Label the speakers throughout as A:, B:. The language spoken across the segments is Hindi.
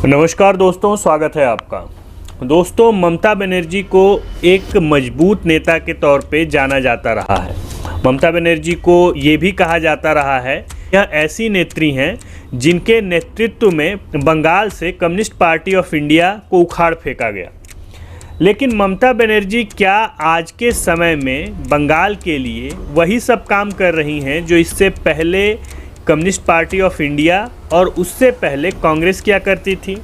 A: नमस्कार दोस्तों, स्वागत है आपका। दोस्तों, ममता बनर्जी को एक मजबूत नेता के तौर पे जाना जाता रहा है। ममता बनर्जी को ये भी कहा जाता रहा है यह ऐसी नेत्री हैं जिनके नेतृत्व में बंगाल से कम्युनिस्ट पार्टी ऑफ इंडिया को उखाड़ फेंका गया। लेकिन ममता बनर्जी क्या आज के समय में बंगाल के लिए वही सब काम कर रही हैं जो इससे पहले कम्युनिस्ट पार्टी ऑफ इंडिया और उससे पहले कांग्रेस किया करती थी?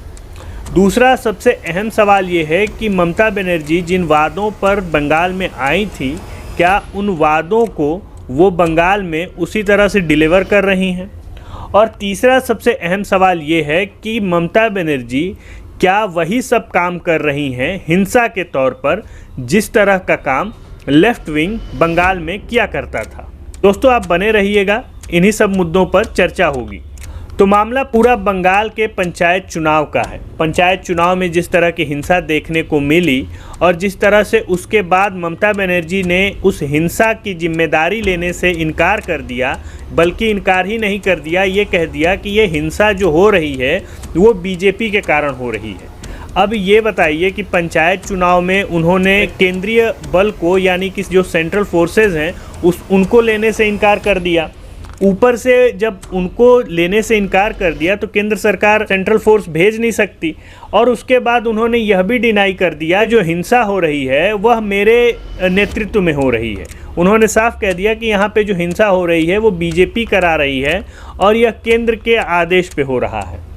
A: दूसरा सबसे अहम सवाल ये है कि ममता बनर्जी जिन वादों पर बंगाल में आई थी, क्या उन वादों को वो बंगाल में उसी तरह से डिलीवर कर रही हैं? और तीसरा सबसे अहम सवाल ये है कि ममता बनर्जी क्या वही सब काम कर रही हैं हिंसा के तौर पर जिस तरह का काम लेफ्ट विंग बंगाल में किया करता था? दोस्तों, आप बने रहिएगा, इन्हीं सब मुद्दों पर चर्चा होगी। तो मामला पूरा बंगाल के पंचायत चुनाव का है। पंचायत चुनाव में जिस तरह की हिंसा देखने को मिली और जिस तरह से उसके बाद ममता बनर्जी ने उस हिंसा की जिम्मेदारी लेने से इनकार कर दिया, बल्कि इनकार ही नहीं कर दिया, ये कह दिया कि ये हिंसा जो हो रही है वो बीजेपी के कारण हो रही है। अब ये बताइए कि पंचायत चुनाव में उन्होंने केंद्रीय बल को, यानी कि जो सेंट्रल फोर्सेस हैं उनको लेने से इनकार कर दिया। ऊपर से जब उनको लेने से इनकार कर दिया तो केंद्र सरकार सेंट्रल फोर्स भेज नहीं सकती। और उसके बाद उन्होंने यह भी डिनाई कर दिया जो हिंसा हो रही है वह मेरे नेतृत्व में हो रही है। उन्होंने साफ कह दिया कि यहाँ पे जो हिंसा हो रही है वो बीजेपी करा रही है और यह केंद्र के आदेश पे हो रहा है।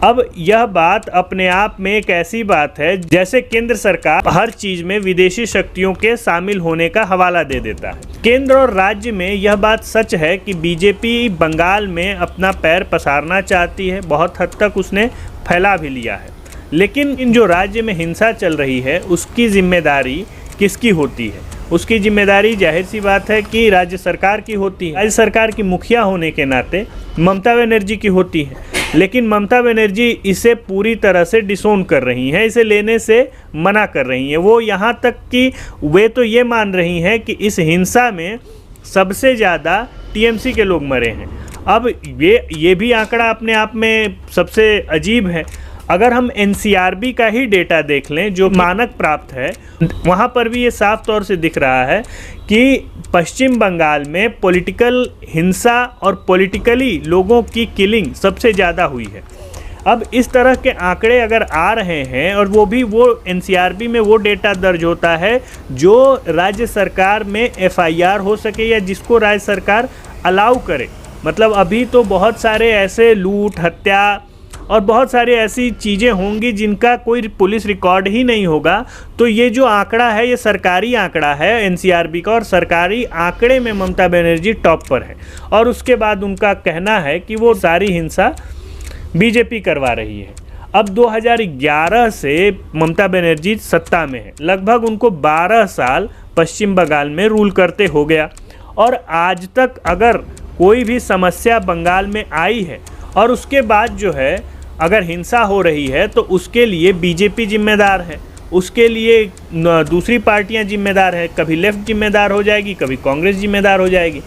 A: अब यह बात अपने आप में एक ऐसी बात है जैसे केंद्र सरकार हर चीज़ में विदेशी शक्तियों के शामिल होने का हवाला दे देता है। केंद्र और राज्य में यह बात सच है कि बीजेपी बंगाल में अपना पैर पसारना चाहती है, बहुत हद तक उसने फैला भी लिया है। लेकिन इन जो राज्य में हिंसा चल रही है उसकी जिम्मेदारी किसकी होती है? उसकी जिम्मेदारी जाहिर सी बात है कि राज्य सरकार की होती है। राज्य सरकार की मुखिया होने के नाते ममता बनर्जी की होती है। लेकिन ममता बनर्जी इसे पूरी तरह से डिसोन कर रही हैं, इसे लेने से मना कर रही हैं। वो यहाँ तक कि वे तो ये मान रही हैं कि इस हिंसा में सबसे ज़्यादा टीएमसी के लोग मरे हैं। अब ये भी आंकड़ा अपने आप में सबसे अजीब है। अगर हम एनसीआरबी का ही डेटा देख लें जो मानक प्राप्त है, वहाँ पर भी ये साफ तौर से दिख रहा है कि पश्चिम बंगाल में पॉलिटिकल हिंसा और पॉलिटिकली लोगों की किलिंग सबसे ज़्यादा हुई है। अब इस तरह के आंकड़े अगर आ रहे हैं और वो एनसीआरबी में वो डेटा दर्ज होता है जो राज्य सरकार में एफआईआर हो सके या जिसको राज्य सरकार अलाउ करे। मतलब अभी तो बहुत सारे ऐसे लूट, हत्या और बहुत सारी ऐसी चीज़ें होंगी जिनका कोई पुलिस रिकॉर्ड ही नहीं होगा। तो ये जो आंकड़ा है ये सरकारी आंकड़ा है एनसीआरबी का, और सरकारी आंकड़े में ममता बनर्जी टॉप पर है। और उसके बाद उनका कहना है कि वो सारी हिंसा बीजेपी करवा रही है। अब 2011 से ममता बनर्जी सत्ता में है, लगभग उनको 12 साल पश्चिम बंगाल में रूल करते हो गया। और आज तक अगर कोई भी समस्या बंगाल में आई है और उसके बाद जो है अगर हिंसा हो रही है तो उसके लिए बीजेपी जिम्मेदार है, उसके लिए दूसरी पार्टियां जिम्मेदार है। कभी लेफ्ट जिम्मेदार हो जाएगी, कभी कांग्रेस जिम्मेदार हो जाएगी।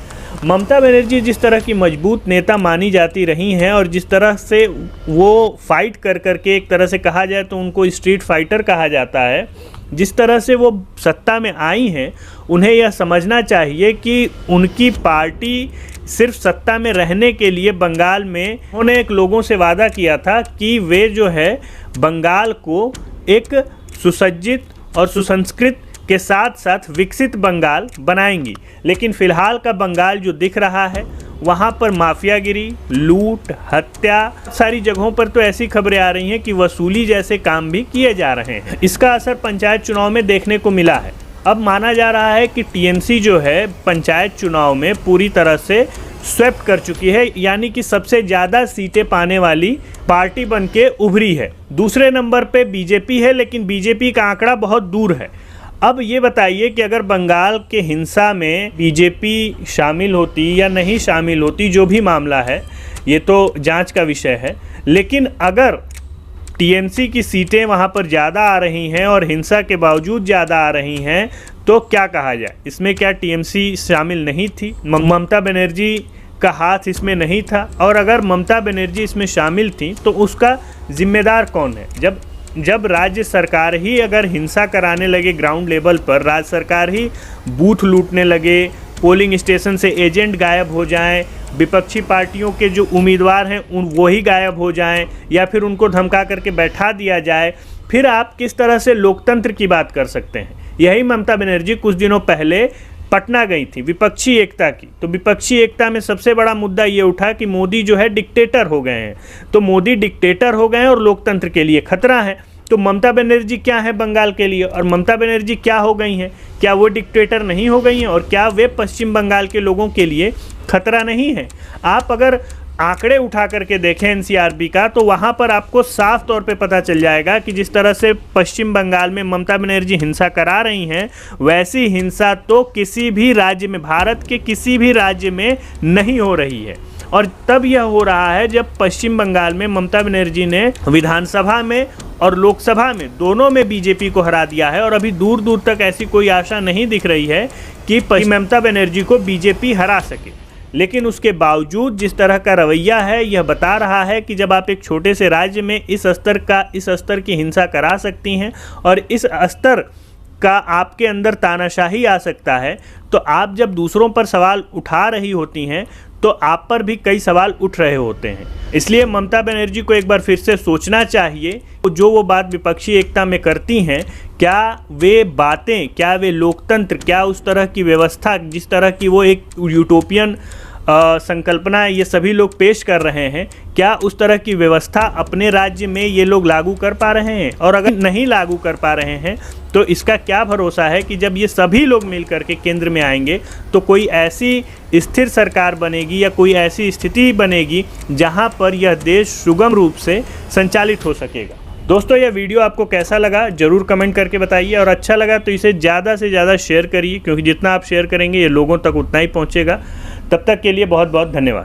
A: ममता बनर्जी जिस तरह की मजबूत नेता मानी जाती रही हैं और जिस तरह से वो फाइट कर करके, एक तरह से कहा जाए तो उनको स्ट्रीट फाइटर कहा जाता है, जिस तरह से वो सत्ता में आई हैं, उन्हें यह समझना चाहिए कि उनकी पार्टी सिर्फ सत्ता में रहने के लिए बंगाल में उन्होंने एक लोगों से वादा किया था कि वे जो है बंगाल को एक सुसज्जित और सुसंस्कृत के साथ साथ विकसित बंगाल बनाएंगी। लेकिन फ़िलहाल का बंगाल जो दिख रहा है वहाँ पर माफियागिरी, लूट, हत्या, सारी जगहों पर तो ऐसी खबरें आ रही हैं कि वसूली जैसे काम भी किए जा रहे हैं। इसका असर पंचायत चुनाव में देखने को मिला है। अब माना जा रहा है कि टीएमसी जो है पंचायत चुनाव में पूरी तरह से स्वेप्ट कर चुकी है, यानी कि सबसे ज़्यादा सीटें पाने वाली पार्टी बन के उभरी है। दूसरे नंबर पे बीजेपी है, लेकिन बीजेपी का आंकड़ा बहुत दूर है। अब ये बताइए कि अगर बंगाल के हिंसा में बीजेपी शामिल होती या नहीं शामिल होती, जो भी मामला है ये तो जांच का विषय है, लेकिन अगर टीएमसी की सीटें वहाँ पर ज़्यादा आ रही हैं और हिंसा के बावजूद ज़्यादा आ रही हैं तो क्या कहा जाए? इसमें क्या टीएमसी शामिल नहीं थी? ममता बनर्जी का हाथ इसमें नहीं था, और अगर ममता बनर्जी इसमें शामिल थी तो उसका जिम्मेदार कौन है? जब राज्य सरकार ही अगर हिंसा कराने लगे ग्राउंड लेवल पर, राज्य सरकार ही बूथ लूटने लगे, पोलिंग स्टेशन से एजेंट गायब हो जाएं, विपक्षी पार्टियों के जो उम्मीदवार हैं वो ही गायब हो जाएं, या फिर उनको धमका करके बैठा दिया जाए, फिर आप किस तरह से लोकतंत्र की बात कर सकते हैं? यही ममता बनर्जी कुछ दिनों पहले पटना गई थी विपक्षी एकता की। तो विपक्षी एकता में सबसे बड़ा मुद्दा ये उठा कि मोदी जो है डिक्टेटर हो गए हैं। तो मोदी डिक्टेटर हो गए हैं और लोकतंत्र के लिए खतरा है। तो ममता बनर्जी क्या है बंगाल के लिए, और ममता बनर्जी क्या हो गई हैं? क्या वो डिक्टेटर नहीं हो गई हैं, और क्या वे पश्चिम बंगाल के लोगों के लिए खतरा नहीं है? आप अगर आंकड़े उठा करके देखें एनसीआरबी का, तो वहाँ पर आपको साफ तौर पे पता चल जाएगा कि जिस तरह से पश्चिम बंगाल में ममता बनर्जी हिंसा करा रही हैं, वैसी हिंसा तो किसी भी राज्य में, भारत के किसी भी राज्य में नहीं हो रही है। और तब यह हो रहा है जब पश्चिम बंगाल में ममता बनर्जी ने विधानसभा में और लोकसभा में दोनों में बीजेपी को हरा दिया है, और अभी दूर दूर तक ऐसी कोई आशा नहीं दिख रही है कि ममता बनर्जी को बीजेपी हरा सके। लेकिन उसके बावजूद जिस तरह का रवैया है, यह बता रहा है कि जब आप एक छोटे से राज्य में इस स्तर की हिंसा करा सकती हैं, और इस स्तर का आपके अंदर तानाशाही आ सकता है, तो आप जब दूसरों पर सवाल उठा रही होती हैं तो आप पर भी कई सवाल उठ रहे होते हैं। इसलिए ममता बनर्जी को एक बार फिर से सोचना चाहिए, जो वो बात विपक्षी एकता में करती हैं, क्या वे बातें, क्या वे लोकतंत्र, क्या उस तरह की व्यवस्था जिस तरह की वो एक यूटोपियन संकल्पना ये सभी लोग पेश कर रहे हैं, क्या उस तरह की व्यवस्था अपने राज्य में ये लोग लागू कर पा रहे हैं? और अगर नहीं लागू कर पा रहे हैं तो इसका क्या भरोसा है कि जब ये सभी लोग मिल करके केंद्र में आएंगे तो कोई ऐसी स्थिर सरकार बनेगी या कोई ऐसी स्थिति बनेगी जहां पर यह देश सुगम रूप से संचालित हो सकेगा। दोस्तों, यह वीडियो आपको कैसा लगा ज़रूर कमेंट करके बताइए, और अच्छा लगा तो इसे ज़्यादा से ज़्यादा शेयर करिए, क्योंकि जितना आप शेयर करेंगे ये लोगों तक उतना ही पहुँचेगा। तब तक के लिए बहुत बहुत धन्यवाद।